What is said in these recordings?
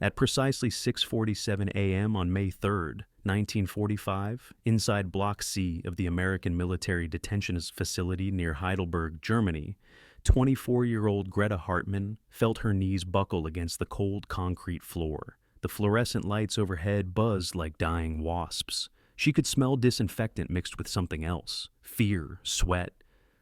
At precisely 6:47 a.m. on May 3rd, 1945, inside Block C of the American Military Detention Facility near Heidelberg, Germany, 24-year-old Greta Hartmann felt her knees buckle against the cold concrete floor. The fluorescent lights overhead buzzed like dying wasps. She could smell disinfectant mixed with something else: fear, sweat,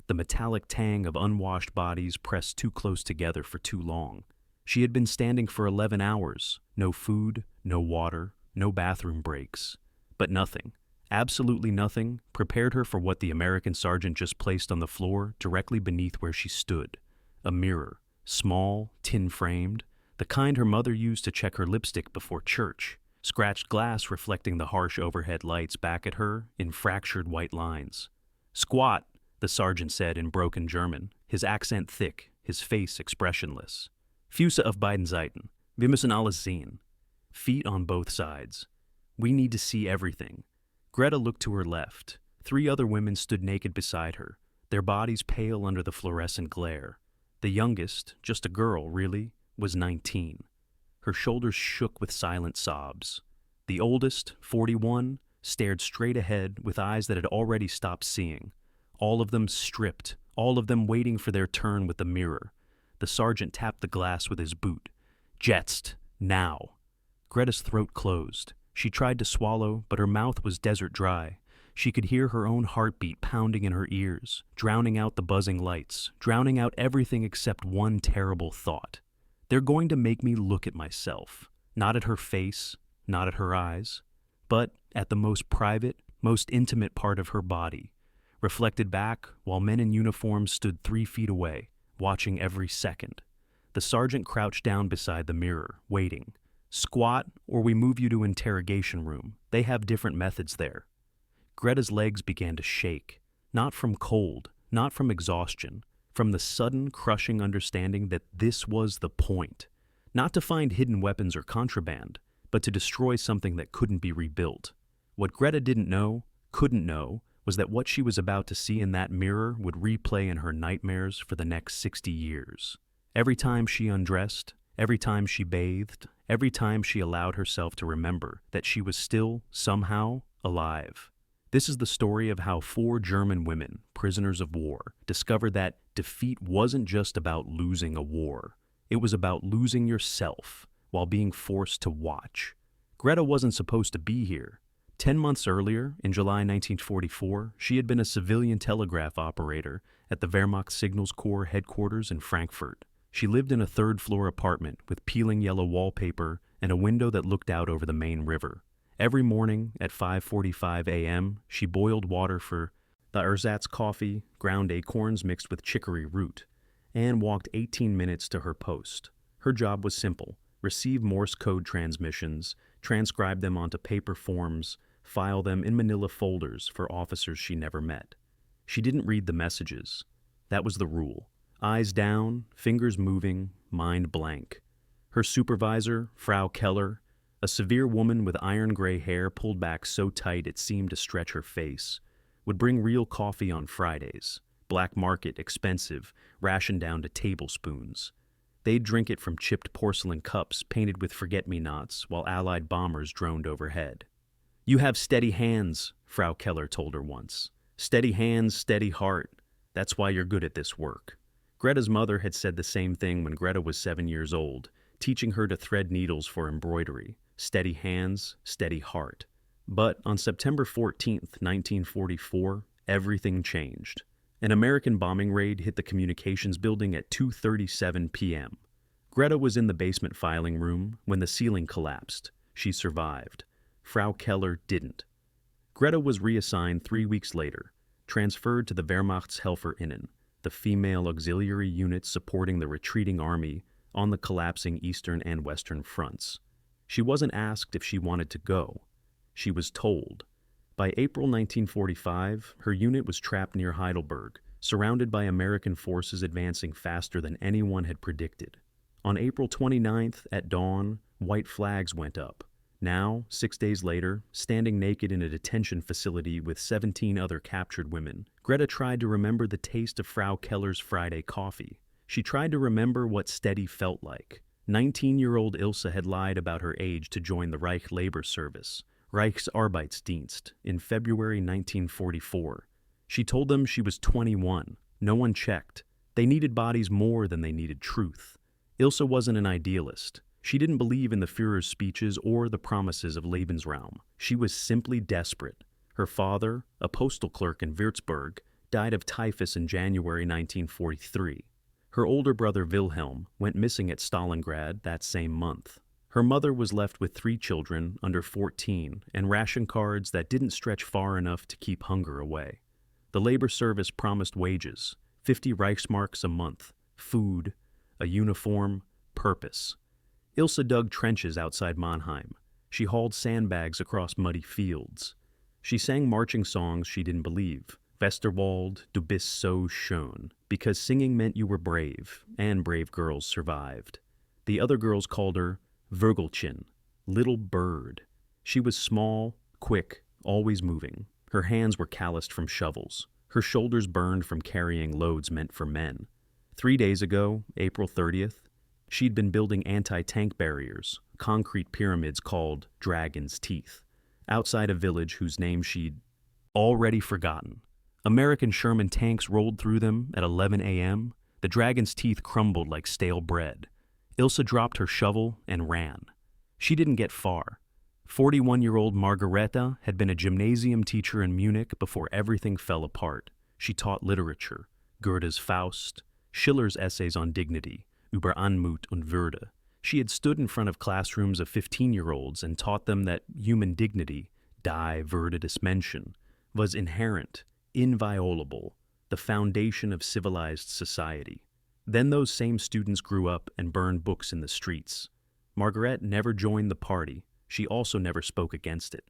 the metallic tang of unwashed bodies pressed too close together for too long. She had been standing for 11 hours, no food, no water, no bathroom breaks. But nothing, absolutely nothing, prepared her for what the American sergeant just placed on the floor directly beneath where she stood. A mirror, small, tin-framed, the kind her mother used to check her lipstick before church. Scratched glass reflecting the harsh overhead lights back at her in fractured white lines. "Squat," the sergeant said in broken German, his accent thick, his face expressionless. "Füße auf beiden Seiten. Wir müssen alles sehen." Feet on both sides. We need to see everything. Greta looked to her left. 3 other women stood naked beside her, their bodies pale under the fluorescent glare. The youngest, just a girl, really, was 19. Her shoulders shook with silent sobs. The oldest, 41, stared straight ahead with eyes that had already stopped seeing. All of them stripped, all of them waiting for their turn with the mirror. The sergeant tapped the glass with his boot. "Jetzt, now." Greta's throat closed. She tried to swallow, but her mouth was desert dry. She could hear her own heartbeat pounding in her ears, drowning out the buzzing lights, drowning out everything except one terrible thought. They're going to make me look at myself. Not at her face, not at her eyes, but at the most private, most intimate part of her body, reflected back while men in uniform stood 3 feet away, watching every second. The sergeant crouched down beside the mirror, waiting. "Squat, or we move you to interrogation room. They have different methods there." Greta's legs began to shake, not from cold, not from exhaustion, from the sudden, crushing understanding that this was the point. Not to find hidden weapons or contraband, but to destroy something that couldn't be rebuilt. What Greta didn't know, couldn't know, was that what she was about to see in that mirror would replay in her nightmares for the next 60 years. Every time she undressed, every time she bathed, every time she allowed herself to remember that she was still, somehow, alive. This is the story of how 4 German women, prisoners of war, discovered that defeat wasn't just about losing a war. It was about losing yourself while being forced to watch. Greta wasn't supposed to be here. 10 months earlier, in July 1944, she had been a civilian telegraph operator at the Wehrmacht Signals Corps headquarters in Frankfurt. She lived in a 3rd-floor apartment with peeling yellow wallpaper and a window that looked out over the main river. Every morning at 5:45 a.m., she boiled water for the ersatz coffee, ground acorns mixed with chicory root, and walked 18 minutes to her post. Her job was simple: receive Morse code transmissions, transcribe them onto paper forms, file them in manila folders for officers she never met. She didn't read the messages. That was the rule. Eyes down, fingers moving, mind blank. Her supervisor, Frau Keller, a severe woman with iron-gray hair pulled back so tight it seemed to stretch her face, would bring real coffee on Fridays, black market, expensive, rationed down to tablespoons. They'd drink it from chipped porcelain cups painted with forget-me-nots while Allied bombers droned overhead. "You have steady hands," Frau Keller told her once. "Steady hands, steady heart. That's why you're good at this work." Greta's mother had said the same thing when Greta was 7 years old, teaching her to thread needles for embroidery. Steady hands, steady heart. But on September 14th, 1944, everything changed. An American bombing raid hit the communications building at 2:37 p.m. Greta was in the basement filing room when the ceiling collapsed. She survived. Frau Keller didn't. Greta was reassigned 3 weeks later, transferred to the Wehrmacht's Helferinnen, the female auxiliary unit supporting the retreating army on the collapsing eastern and western fronts. She wasn't asked if she wanted to go. She was told. By April 1945, her unit was trapped near Heidelberg, surrounded by American forces advancing faster than anyone had predicted. On April 29th, at dawn, white flags went up. Now, 6 days later, standing naked in a detention facility with 17 other captured women, Greta tried to remember the taste of Frau Keller's Friday coffee. She tried to remember what steady felt like. 19-year-old Ilse had lied about her age to join the Reich Labor Service, Reichsarbeitsdienst, in February 1944. She told them she was 21. No one checked. They needed bodies more than they needed truth. Ilse wasn't an idealist. She didn't believe in the Führer's speeches or the promises of Lebensraum. She was simply desperate. Her father, a postal clerk in Würzburg, died of typhus in January 1943. Her older brother Wilhelm went missing at Stalingrad that same month. Her mother was left with 3 children under 14 and ration cards that didn't stretch far enough to keep hunger away. The labor service promised wages, 50 Reichsmarks a month, food, a uniform, purpose. Ilse dug trenches outside Mannheim. She hauled sandbags across muddy fields. She sang marching songs she didn't believe. Westerwald, du bist so schön, because singing meant you were brave, and brave girls survived. The other girls called her Vögelchen, little bird. She was small, quick, always moving. Her hands were calloused from shovels. Her shoulders burned from carrying loads meant for men. 3 days ago, April 30th, she'd been building anti-tank barriers, concrete pyramids called Dragon's Teeth, outside a village whose name she'd already forgotten. American Sherman tanks rolled through them at 11 a.m. The Dragon's Teeth crumbled like stale bread. Ilse dropped her shovel and ran. She didn't get far. 41-year-old Margareta had been a gymnasium teacher in Munich before everything fell apart. She taught literature, Goethe's Faust, Schiller's essays on dignity, über Anmut und Würde. She had stood in front of classrooms of 15-year-olds and taught them that human dignity, die Würde des Menschen, was inherent, inviolable, the foundation of civilized society. Then those same students grew up and burned books in the streets. Margaret never joined the party. She also never spoke against it.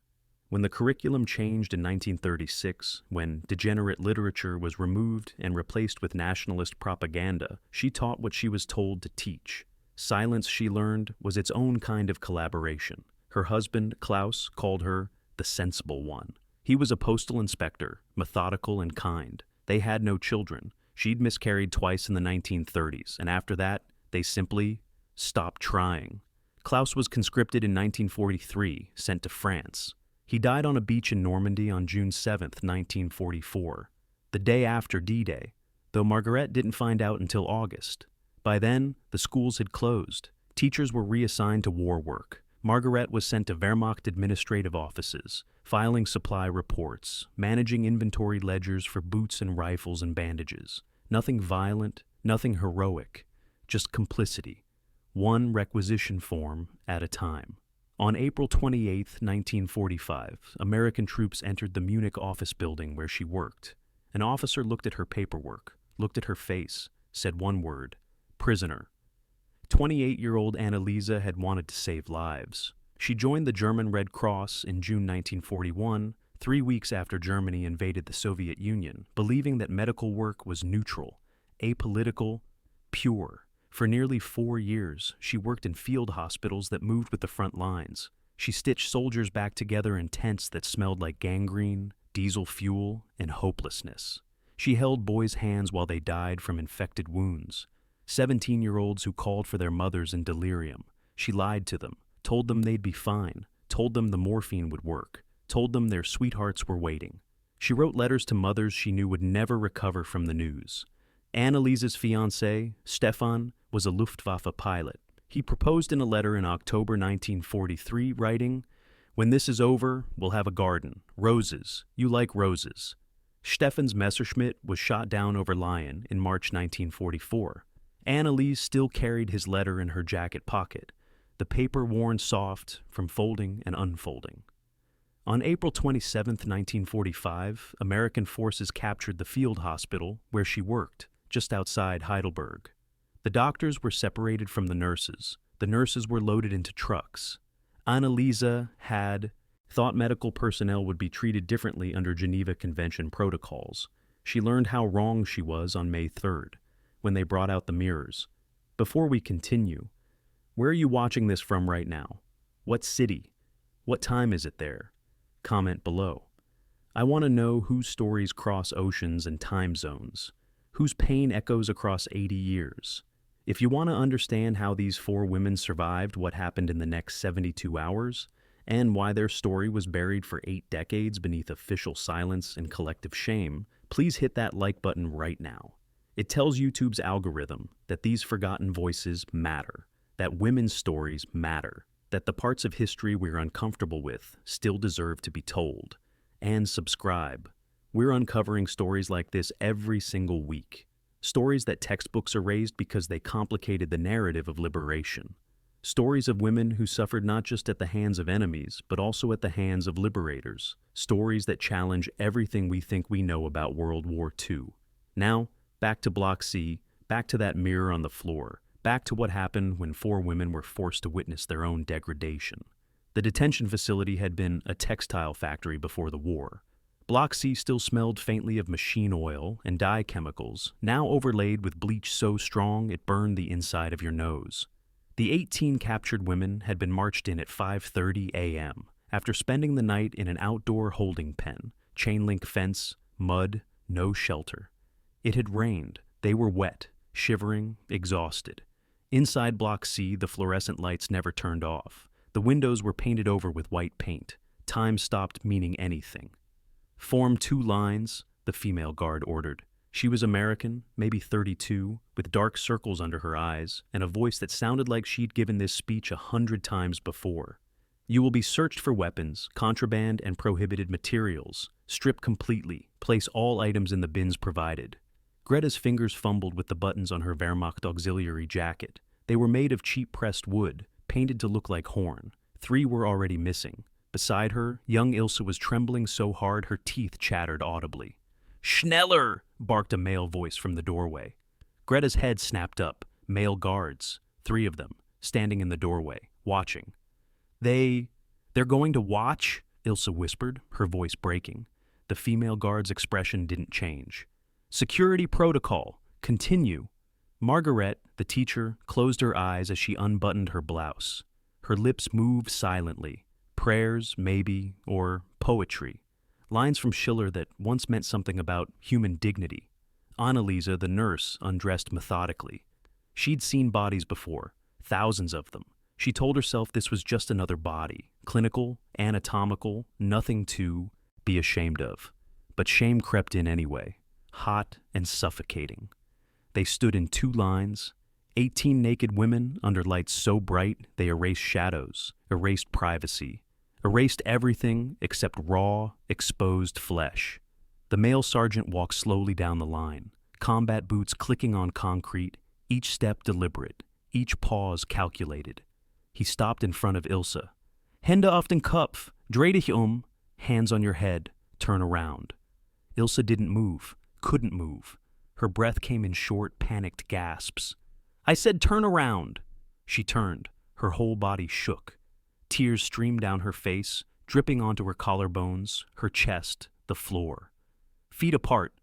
When the curriculum changed in 1936, when degenerate literature was removed and replaced with nationalist propaganda, she taught what she was told to teach. Silence, she learned, was its own kind of collaboration. Her husband, Klaus, called her the sensible one. He was a postal inspector, methodical and kind. They had no children. She'd miscarried twice in the 1930s, and after that, they simply stopped trying. Klaus was conscripted in 1943, sent to France. He died on a beach in Normandy on June 7, 1944, the day after D-Day, though Margaret didn't find out until August. By then, the schools had closed. Teachers were reassigned to war work. Margaret was sent to Wehrmacht administrative offices, filing supply reports, managing inventory ledgers for boots and rifles and bandages. Nothing violent, nothing heroic, just complicity, one requisition form at a time. On April 28, 1945, American troops entered the Munich office building where she worked. An officer looked at her paperwork, looked at her face, said one word, prisoner. 28-year-old Analisa had wanted to save lives. She joined the German Red Cross in June 1941, 3 weeks after Germany invaded the Soviet Union, believing that medical work was neutral, apolitical, pure. For nearly 4 years, she worked in field hospitals that moved with the front lines. She stitched soldiers back together in tents that smelled like gangrene, diesel fuel, and hopelessness. She held boys' hands while they died from infected wounds. 17-year-olds who called for their mothers in delirium. She lied to them, told them they'd be fine, told them the morphine would work, told them their sweethearts were waiting. She wrote letters to mothers she knew would never recover from the news. Annelise's fiancé, Stefan, was a Luftwaffe pilot. He proposed in a letter in October 1943, writing, "When this is over, we'll have a garden. Roses. You like roses." Stefan's Messerschmitt was shot down over Lyon in March 1944. Anneliese still carried his letter in her jacket pocket, the paper worn soft from folding and unfolding. On April 27, 1945, American forces captured the field hospital where she worked, just outside Heidelberg. The doctors were separated from the nurses. The nurses were loaded into trucks. Annalisa had thought medical personnel would be treated differently under Geneva Convention protocols. She learned how wrong she was on May 3rd, when they brought out the mirrors. Before we continue, where are you watching this from right now? What city? What time is it there? Comment below. I want to know whose stories cross oceans and time zones, whose pain echoes across 80 years. If you want to understand how these four women survived what happened in the next 72 hours, and why their story was buried for 8 decades beneath official silence and collective shame, please hit that like button right now. It tells YouTube's algorithm that these forgotten voices matter, that women's stories matter, that the parts of history we're uncomfortable with still deserve to be told. And subscribe. We're uncovering stories like this every single week. Stories that textbooks erased because they complicated the narrative of liberation. Stories of women who suffered not just at the hands of enemies, but also at the hands of liberators. Stories that challenge everything we think we know about World War II. Now, back to Block C, back to that mirror on the floor, back to what happened when 4 women were forced to witness their own degradation. The detention facility had been a textile factory before the war. Block C still smelled faintly of machine oil and dye chemicals, now overlaid with bleach so strong it burned the inside of your nose. The 18 captured women had been marched in at 5:30 a.m. after spending the night in an outdoor holding pen, chain-link fence, mud, no shelter. It had rained. They were wet, shivering, exhausted. Inside Block C, the fluorescent lights never turned off. The windows were painted over with white paint. Time stopped meaning anything. "Form 2 lines," the female guard ordered. She was American, maybe 32, with dark circles under her eyes, and a voice that sounded like she'd given this speech 100 times before. "You will be searched for weapons, contraband, and prohibited materials. Strip completely. Place all items in the bins provided." Greta's fingers fumbled with the buttons on her Wehrmacht auxiliary jacket. They were made of cheap pressed wood, painted to look like horn. 3 were already missing. Beside her, young Ilsa was trembling so hard her teeth chattered audibly. "Schneller!" barked a male voice from the doorway. Greta's head snapped up. Male guards, 3 of them, standing in the doorway, watching. They're going to watch?" Ilsa whispered, her voice breaking. The female guard's expression didn't change. "Security protocol. Continue." Margaret, the teacher, closed her eyes as she unbuttoned her blouse. Her lips moved silently. Prayers, maybe, or poetry. Lines from Schiller that once meant something about human dignity. Analisa, the nurse, undressed methodically. She'd seen bodies before, thousands of them. She told herself this was just another body, clinical, anatomical, nothing to be ashamed of. But shame crept in anyway, hot and suffocating. They stood in 2 lines, 18 naked women under lights so bright they erased shadows, erased privacy, erased everything except raw, exposed flesh. The male sergeant walked slowly down the line, combat boots clicking on concrete, each step deliberate, each pause calculated. He stopped in front of Ilsa. "Hände auf den Kopf, dreh dich hands on your head, turn around." Ilsa didn't move, couldn't move. Her breath came in short, panicked gasps. "I said turn around." She turned, her whole body shook. Tears streamed down her face, dripping onto her collarbones, her chest, the floor. Feet apart,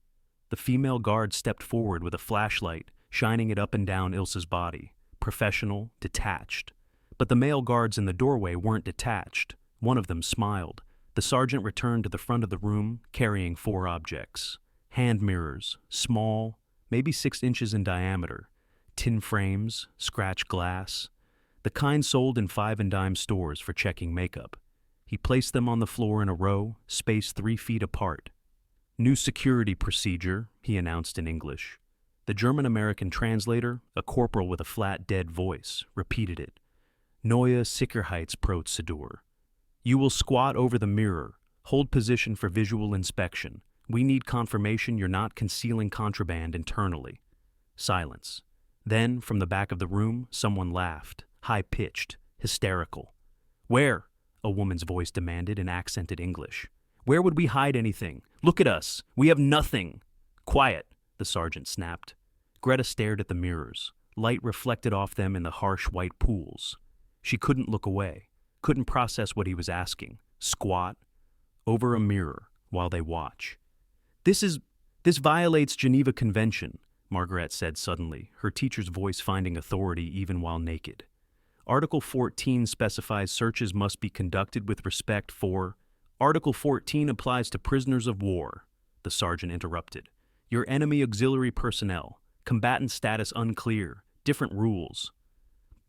the female guard stepped forward with a flashlight, shining it up and down Ilsa's body, professional, detached. But the male guards in the doorway weren't detached. One of them smiled. The sergeant returned to the front of the room, carrying 4 objects. Hand mirrors, small, maybe 6 inches in diameter. Tin frames, scratched glass. The kind sold in 5 and dime stores for checking makeup. He placed them on the floor in a row, spaced 3 feet apart. "New security procedure," he announced in English. The German-American translator, a corporal with a flat, dead voice, repeated it. "Neue Sicherheitsprozedur. You will squat over the mirror, hold position for visual inspection. We need confirmation you're not concealing contraband internally." Silence. Then, from the back of the room, someone laughed, high-pitched, hysterical. "Where?" a woman's voice demanded in accented English. "Where would we hide anything? Look at us. We have nothing." "Quiet," the sergeant snapped. Greta stared at the mirrors. Light reflected off them in the harsh white pools. She couldn't look away, couldn't process what he was asking. Squat over a mirror while they watch. This violates Geneva Convention," Margaret said suddenly, her teacher's voice finding authority even while naked. "Article 14 specifies searches must be conducted with respect for—" "Article 14 applies to prisoners of war," the sergeant interrupted. "Your enemy auxiliary personnel, combatant status unclear, Different rules.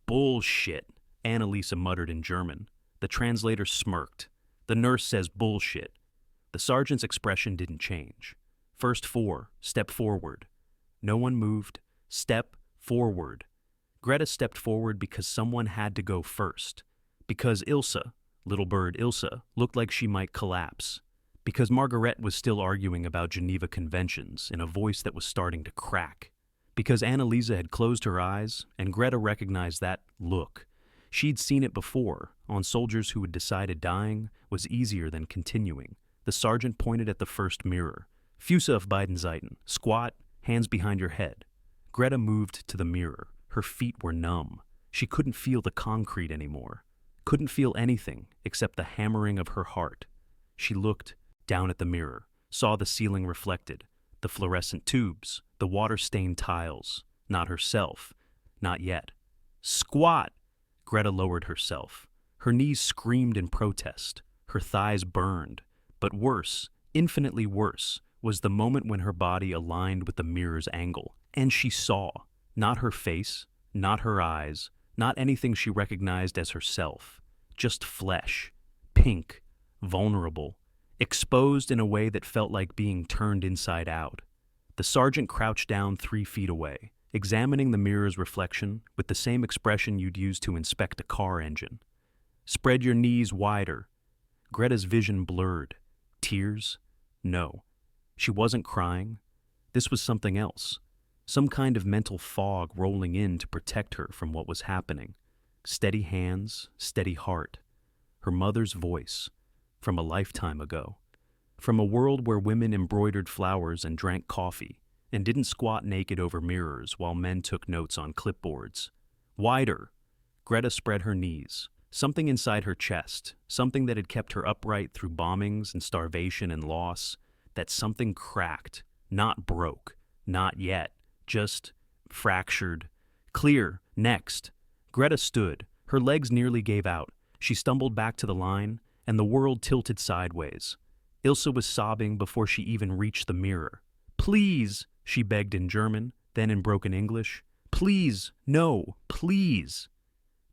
Bullshit, Annalisa muttered in German. The translator smirked. The nurse says bullshit. The sergeant's expression didn't change. First four, step forward. No one moved. Step forward. Greta stepped forward because someone had to go first. Because Ilsa, little bird Ilsa, looked like she might collapse. Because Margaret was still arguing about Geneva Conventions in a voice that was starting to crack. Because Annalisa had closed her eyes, and Greta recognized that look. She'd seen it before, on soldiers who had decided dying was easier than continuing. The sergeant pointed at the first mirror. Füße auf beiden Seiten. Squat, hands behind your head. Greta moved to the mirror. Her feet were numb. She couldn't feel the concrete anymore. Couldn't feel anything except the hammering of her heart. She looked down at the mirror, saw the ceiling reflected, the fluorescent tubes, the water-stained tiles. Not herself. Not yet. Squat! Greta lowered herself. Her knees screamed in protest. Her thighs burned. But worse, infinitely worse, was the moment when her body aligned with the mirror's angle, and she saw. Not her face, not her eyes, not anything she recognized as herself. Just flesh. Pink. Vulnerable. Exposed in a way that felt like being turned inside out. The sergeant crouched down 3 feet away, examining the mirror's reflection with the same expression you'd use to inspect a car engine. Spread your knees wider. Greta's vision blurred. Tears? No. She wasn't crying. This was something else. Some kind of mental fog rolling in to protect her from what was happening. Steady hands, steady heart. Her mother's voice. From a lifetime ago. From a world where women embroidered flowers and drank coffee, and didn't squat naked over mirrors while men took notes on clipboards. Wider. Greta spread her knees. Something inside her chest, something that had kept her upright through bombings and starvation and loss, that something cracked, not broke, not yet, just fractured. Clear, next. Greta stood. Her legs nearly gave out. She stumbled back to the line, and the world tilted sideways. Ilsa was sobbing before she even reached the mirror. Please, she begged in German, then in broken English. Please, no, please.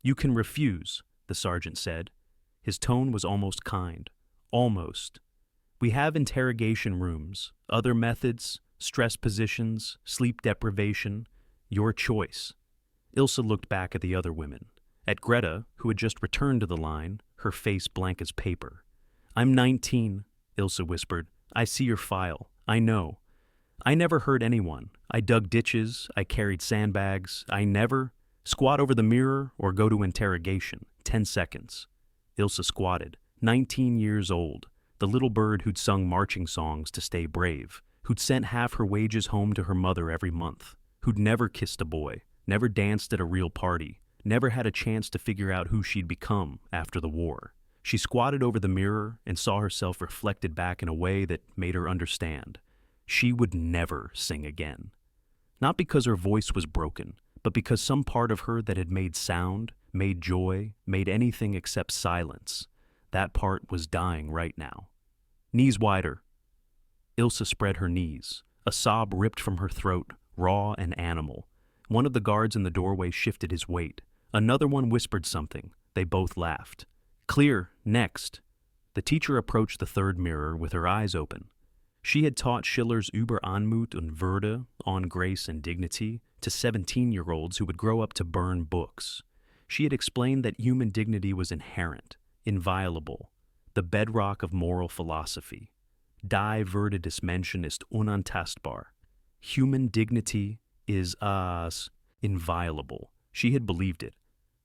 You can refuse, the sergeant said. His tone was almost kind. Almost. We have interrogation rooms, other methods, stress positions, sleep deprivation. Your choice. Ilsa looked back at the other women. At Greta, who had just returned to the line, her face blank as paper. I'm 19, Ilsa whispered. I see your file. I know. I never hurt anyone. I dug ditches. I carried sandbags. I never... Squat over the mirror or go to interrogation. 10 seconds. Ilsa squatted. 19 years old. The little bird who'd sung marching songs to stay brave. Who'd sent half her wages home to her mother every month. Who'd never kissed a boy. Never danced at a real party. Never had a chance to figure out who she'd become after the war. She squatted over the mirror and saw herself reflected back in a way that made her understand. She would never sing again. Not because her voice was broken, but because some part of her that had made sound, made joy, made anything except silence, that part was dying right now. Knees wider. Ilsa spread her knees. A sob ripped from her throat, raw and animal. One of the guards in the doorway shifted his weight. Another one whispered something. They both laughed. Clear, next. The teacher approached the third mirror with her eyes open. She had taught Schiller's Über Anmut und Würde, On Grace and Dignity, to 17-year-olds who would grow up to burn books. She had explained that human dignity was inherent, inviolable, the bedrock of moral philosophy. Die Würde des Menschen ist unantastbar. Human dignity is inviolable. She had believed it.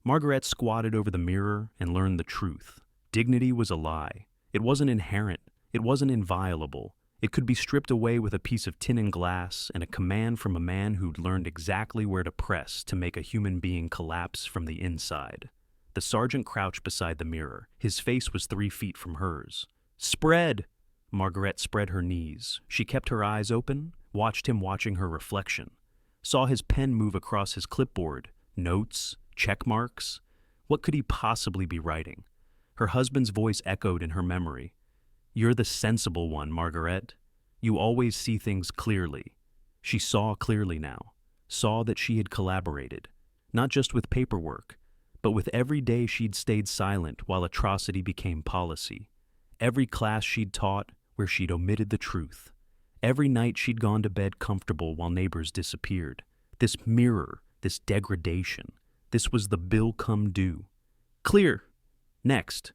Margaret squatted over the mirror and learned the truth. Dignity was a lie. It wasn't inherent. It wasn't inviolable. It could be stripped away with a piece of tin and glass and a command from a man who'd learned exactly where to press to make a human being collapse from the inside. The sergeant crouched beside the mirror. His face was 3 feet from hers. Spread! Margaret spread her knees. She kept her eyes open, watched him watching her reflection. Saw his pen move across his clipboard. Notes, check marks. What could he possibly be writing? Her husband's voice echoed in her memory. You're the sensible one, Margaret. You always see things clearly. She saw clearly now. Saw that she had collaborated. not just with paperwork, but with every day she'd stayed silent while atrocity became policy, every class she'd taught where she'd omitted the truth, every night she'd gone to bed comfortable while neighbors disappeared. This mirror, this degradation, this was the bill come due. Clear! Next.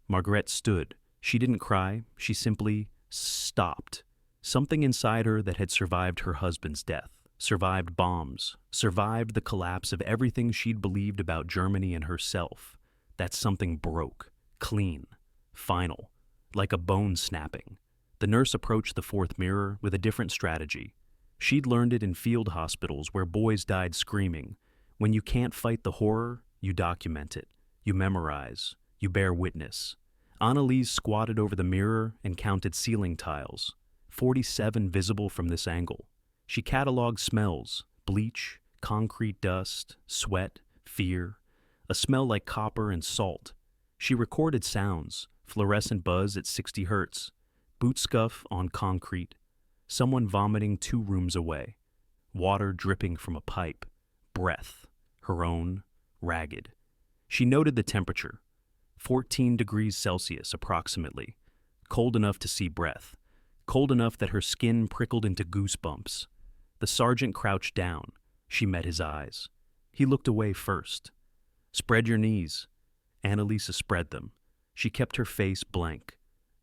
Margaret stood. She didn't cry, she simply stopped. Something inside her that had survived her husband's death, survived bombs, survived the collapse of everything she'd believed about Germany and herself. That something broke, clean, final, like a bone snapping. The nurse approached the fourth mirror with a different strategy. She'd learned it in field hospitals where boys died screaming. When you can't fight the horror, you document it. You memorize. You bear witness. Annalise squatted over the mirror and counted ceiling tiles, 47 visible from this angle. She cataloged smells, bleach, concrete dust, sweat, fear, a smell like copper and salt. She recorded sounds, fluorescent buzz at 60 hertz, boot scuff on concrete, someone vomiting 2 rooms away, water dripping from a pipe, breath, her own, ragged. She noted the temperature, 14 degrees Celsius approximately, cold enough to see breath, cold enough that her skin prickled into goosebumps. The sergeant crouched down. She met his eyes. He looked away first. Spread your knees. Analisa spread them. She kept her face blank.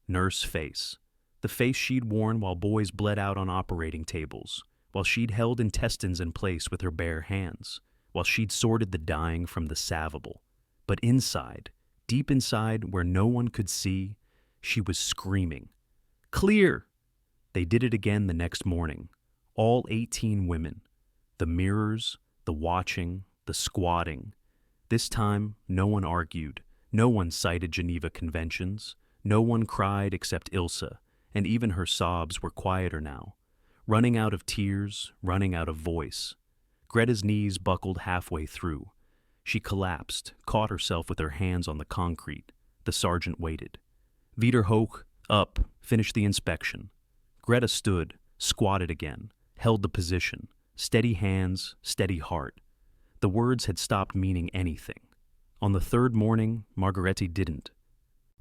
Nurse face. The face she'd worn while boys bled out on operating tables, while she'd held intestines in place with her bare hands, while she'd sorted the dying from the salvable. But inside, deep inside where no one could see, she was screaming. Clear! They did it again the next morning. All 18 women. The mirrors, the watching, the squatting. This time, no one argued. No one cited Geneva Conventions. No one cried except Ilsa, and even her sobs were quieter now. Running out of tears, running out of voice. Greta's knees buckled halfway through. She collapsed, caught herself with her hands on the concrete. The sergeant waited. Wieder hoch, up, finished the inspection. Greta stood, squatted again, held the position. Steady hands, steady heart. The words had stopped meaning anything. On the third morning, Margaretti didn't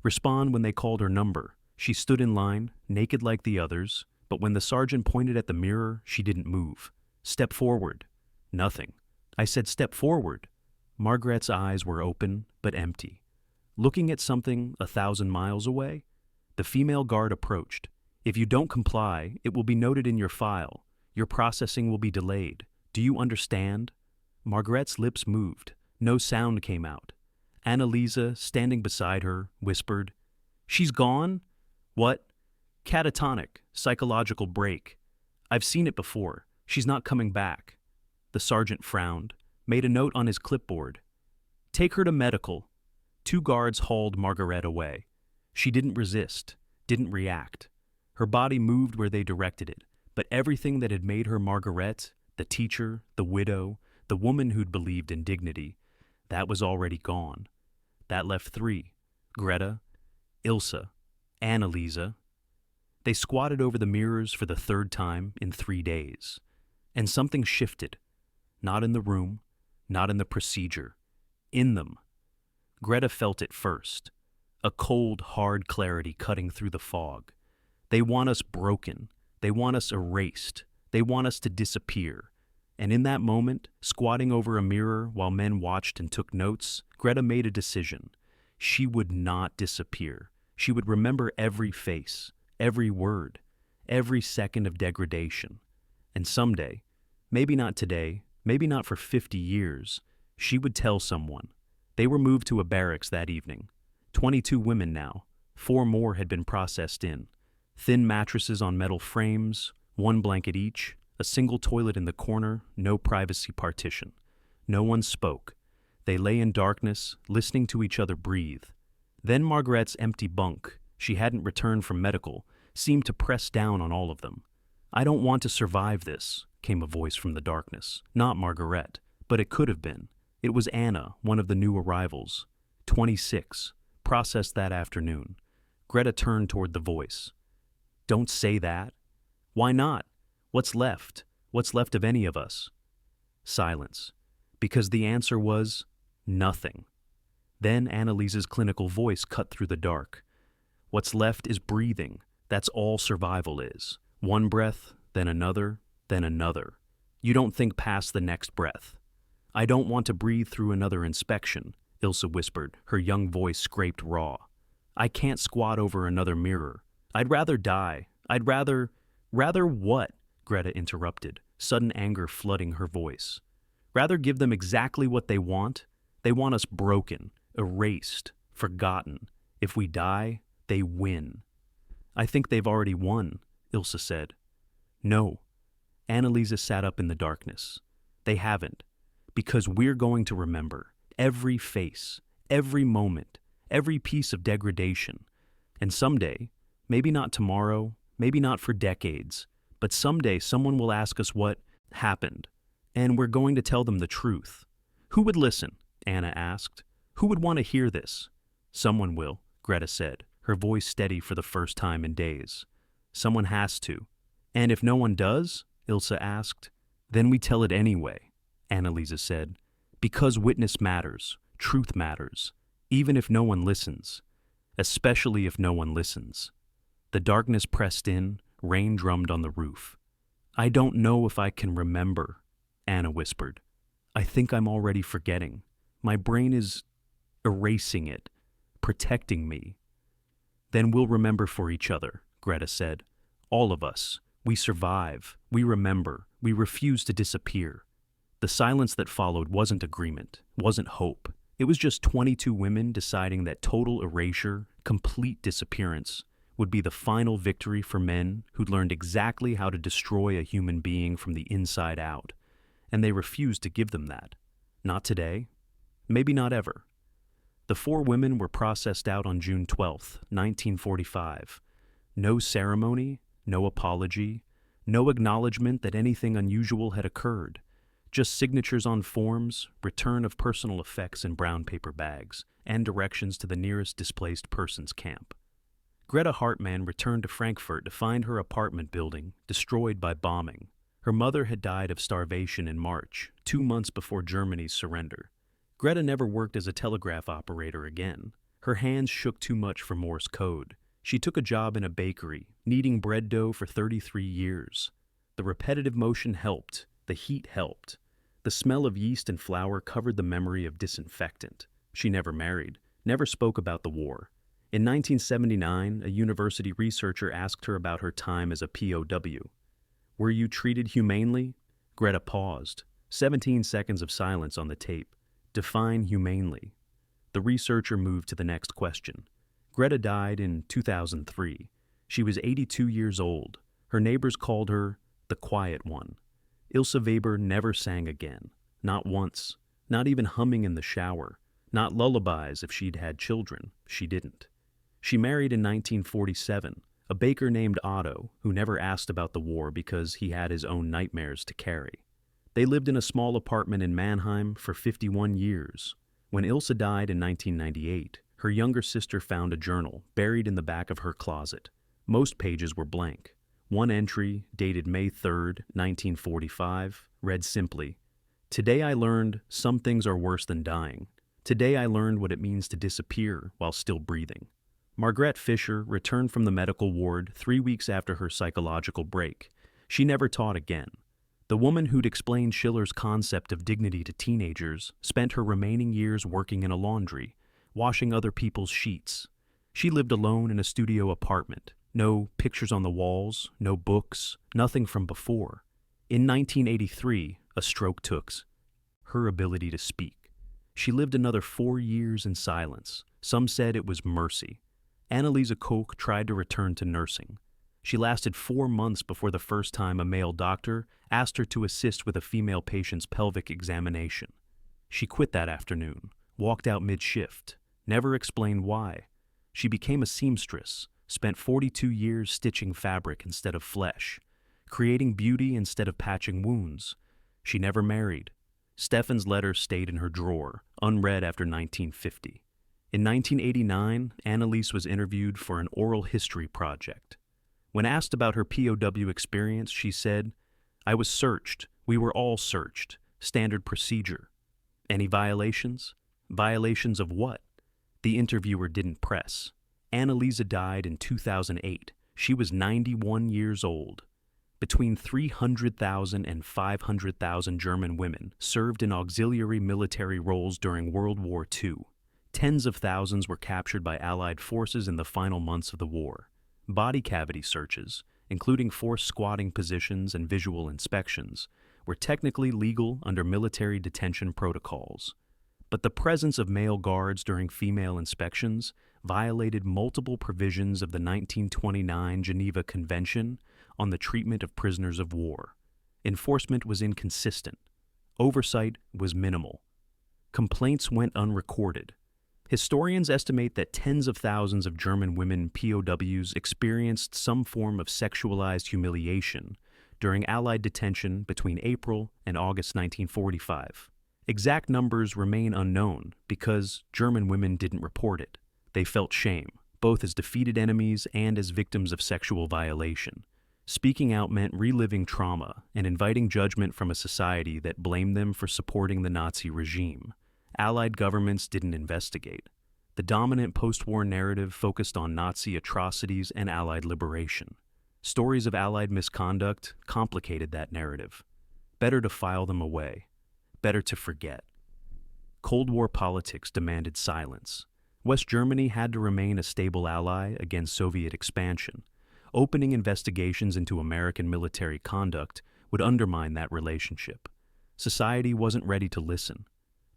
respond when they called her number. She stood in line, naked like the others, but when the sergeant pointed at the mirror, she didn't move. Step forward. Nothing. I said step forward. Margaret's eyes were open, but empty. Looking at something 1,000 miles away, the female guard approached. If you don't comply, it will be noted in your file. Your processing will be delayed. Do you understand? Margaret's lips moved. No sound came out. Analisa, standing beside her, whispered, She's gone? What? Catatonic, psychological break. I've seen it before. She's not coming back. The sergeant frowned, made a note on his clipboard. Take her to medical. 2 guards hauled Margaret away. She didn't resist, didn't react. Her body moved where they directed it, but everything that had made her Margaret, the teacher, the widow, the woman who'd believed in dignity, that was already gone. That left 3, Greta, Ilsa, Analisa. They squatted over the mirrors for the 3rd time in 3 days. And something shifted. Not in the room, not in the procedure. In them. Greta felt it first. A cold, hard clarity cutting through the fog. They want us broken. They want us erased. They want us to disappear. And in that moment, squatting over a mirror while men watched and took notes, Greta made a decision. She would not disappear. She would remember every face, every word, every second of degradation. And someday, maybe not today, maybe not for 50 years, she would tell someone. They were moved to a barracks that evening. 22 women now. 4 more had been processed in. Thin mattresses on metal frames, 1 blanket each, a single toilet in the corner, no privacy partition. No one spoke. They lay in darkness, listening to each other breathe. Then Margaret's empty bunk, she hadn't returned from medical, seemed to press down on all of them. I don't want to survive this, came a voice from the darkness. Not Margaret, but it could have been. It was Anna, one of the new arrivals. 26, processed that afternoon. Greta turned toward the voice. Don't say that. Why not? What's left? What's left of any of us? Silence. Because the answer was nothing. Then Annalisa's clinical voice cut through the dark. What's left is breathing. That's all survival is. One breath, then another, then another. You don't think past the next breath. I don't want to breathe through another inspection, Ilsa whispered, her young voice scraped raw. I can't squat over another mirror. I'd rather die. Rather what? Greta interrupted, sudden anger flooding her voice. Rather give them exactly what they want? They want us broken, erased, forgotten. If we die, they win. I think they've already won, Ilsa said. No. Annalisa sat up in the darkness. They haven't. Because we're going to remember every face, every moment, every piece of degradation. And someday, maybe not tomorrow, maybe not for decades, but someday someone will ask us what happened, and we're going to tell them the truth. Who would listen? Anna asked. Who would want to hear this? Someone will, Greta said, her voice steady for the first time in days. Someone has to. And if no one does? Ilsa asked. Then we tell it anyway, Annalisa said. Because witness matters, truth matters, even if no one listens. Especially if no one listens. The darkness pressed in, rain drummed on the roof. I don't know if I can remember, Anna whispered. I think I'm already forgetting. My brain is erasing it, protecting me. Then we'll remember for each other, Greta said. All of us. We survive. We remember. We refuse to disappear. The silence that followed wasn't agreement, wasn't hope. It was just 22 women deciding that total erasure, complete disappearance, would be the final victory for men who'd learned exactly how to destroy a human being from the inside out. And they refused to give them that. Not today. Maybe not ever. The 4 women were processed out on June 12, 1945. No ceremony, no apology, no acknowledgement that anything unusual had occurred. Just signatures on forms, return of personal effects in brown paper bags, and directions to the nearest displaced persons camp. Greta Hartmann returned to Frankfurt to find her apartment building destroyed by bombing. Her mother had died of starvation in March, 2 months before Germany's surrender. Greta never worked as a telegraph operator again. Her hands shook too much for Morse code. She took a job in a bakery, kneading bread dough for 33 years. The repetitive motion helped. The heat helped. The smell of yeast and flour covered the memory of disinfectant. She never married, never spoke about the war. In 1979, a university researcher asked her about her time as a POW. Were you treated humanely? Greta paused. 17 seconds of silence on the tape. Define humanely. The researcher moved to the next question. Greta died in 2003. She was 82 years old. Her neighbors called her the quiet one. Ilse Weber never sang again. Not once. Not even humming in the shower. Not lullabies if she'd had children. She didn't. She married in 1947, a baker named Otto, who never asked about the war because he had his own nightmares to carry. They lived in a small apartment in Mannheim for 51 years. When Ilse died in 1998, her younger sister found a journal buried in the back of her closet. Most pages were blank. One entry, dated May 3, 1945, read simply, "Today I learned some things are worse than dying. Today I learned what it means to disappear while still breathing." Margaret Fisher returned from the medical ward 3 weeks after her psychological break. She never taught again. The woman who'd explained Schiller's concept of dignity to teenagers spent her remaining years working in a laundry, washing other people's sheets. She lived alone in a studio apartment. No pictures on the walls, no books, nothing from before. In 1983, a stroke took her ability to speak. She lived another 4 years in silence. Some said it was mercy. Annalisa Koch tried to return to nursing. She lasted 4 months before the first time a male doctor asked her to assist with a female patient's pelvic examination. She quit that afternoon, walked out mid-shift, never explained why. She became a seamstress, spent 42 years stitching fabric instead of flesh, creating beauty instead of patching wounds. She never married. Stefan's letter stayed in her drawer, unread after 1950. In 1989, Annalise was interviewed for an oral history project. When asked about her POW experience, she said, "I was searched. We were all searched. Standard procedure. Any violations? Violations of what? The interviewer didn't press. Analisa died in 2008. She was 91 years old. Between 300,000 and 500,000 German women served in auxiliary military roles during World War II. Tens of thousands were captured by Allied forces in the final months of the war. Body cavity searches, including forced squatting positions and visual inspections, were technically legal under military detention protocols. But the presence of male guards during female inspections violated multiple provisions of the 1929 Geneva Convention on the treatment of prisoners of war. Enforcement was inconsistent. Oversight was minimal. Complaints went unrecorded. Historians estimate that tens of thousands of German women POWs experienced some form of sexualized humiliation during Allied detention between April and August 1945. Exact numbers remain unknown because German women didn't report it. They felt shame, both as defeated enemies and as victims of sexual violation. Speaking out meant reliving trauma and inviting judgment from a society that blamed them for supporting the Nazi regime. Allied governments didn't investigate. The dominant post-war narrative focused on Nazi atrocities and Allied liberation. Stories of Allied misconduct complicated that narrative. Better to file them away. Better to forget. Cold War politics demanded silence. West Germany had to remain a stable ally against Soviet expansion. Opening investigations into American military conduct would undermine that relationship. Society wasn't ready to listen.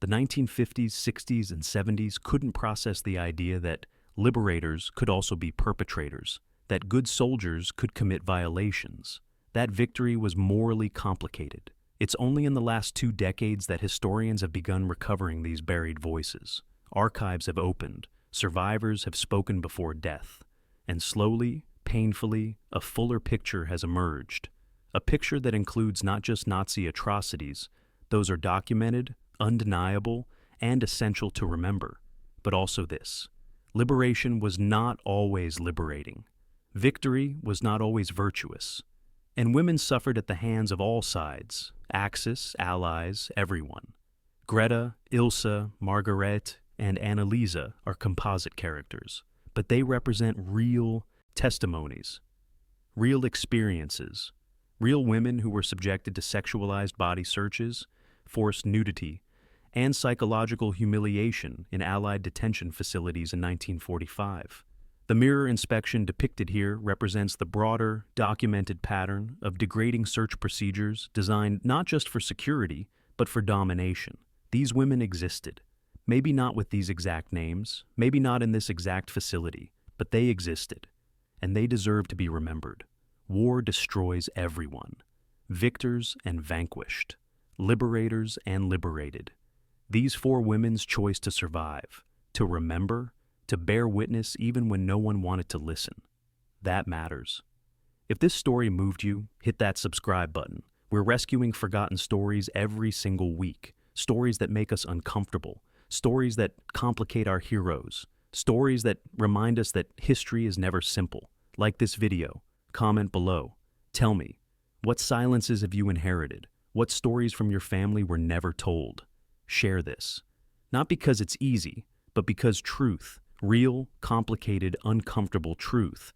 The 1950s, 60s, and 70s couldn't process the idea that liberators could also be perpetrators, that good soldiers could commit violations. That victory was morally complicated. It's only in the last 2 decades that historians have begun recovering these buried voices. Archives have opened, survivors have spoken before death, and slowly, painfully, a fuller picture has emerged. A picture that includes not just Nazi atrocities, those are documented, undeniable, and essential to remember, but also this. Liberation was not always liberating. Victory was not always virtuous. And women suffered at the hands of all sides, Axis, allies, everyone. Greta, Elsa, Margaret, and Analisa are composite characters, but they represent real testimonies, real experiences, real women who were subjected to sexualized body searches, forced nudity, and psychological humiliation in Allied detention facilities in 1945. The mirror inspection depicted here represents the broader, documented pattern of degrading search procedures designed not just for security, but for domination. These women existed. Maybe not with these exact names, maybe not in this exact facility, but they existed, and they deserve to be remembered. War destroys everyone. Victors and vanquished. Liberators and liberated. These 4 women's choice to survive, to remember, to bear witness even when no one wanted to listen. That matters. If this story moved you, hit that subscribe button. We're rescuing forgotten stories every single week. Stories that make us uncomfortable. Stories that complicate our heroes. Stories that remind us that history is never simple. Like this video. Comment below. Tell me, what silences have you inherited? What stories from your family were never told? Share this. Not because it's easy, but because truth, real, complicated, uncomfortable truth,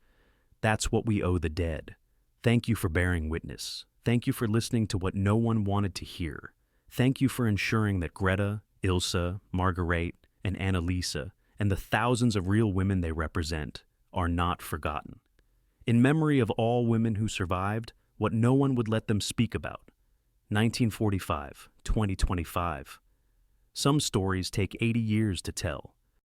that's what we owe the dead. Thank you for bearing witness. Thank you for listening to what no one wanted to hear. Thank you for ensuring that Greta, Elsa, Margaret, and Analisa, and the thousands of real women they represent, are not forgotten. In memory of all women who survived what no one would let them speak about. 1945, 2025. Some stories take 80 years to tell.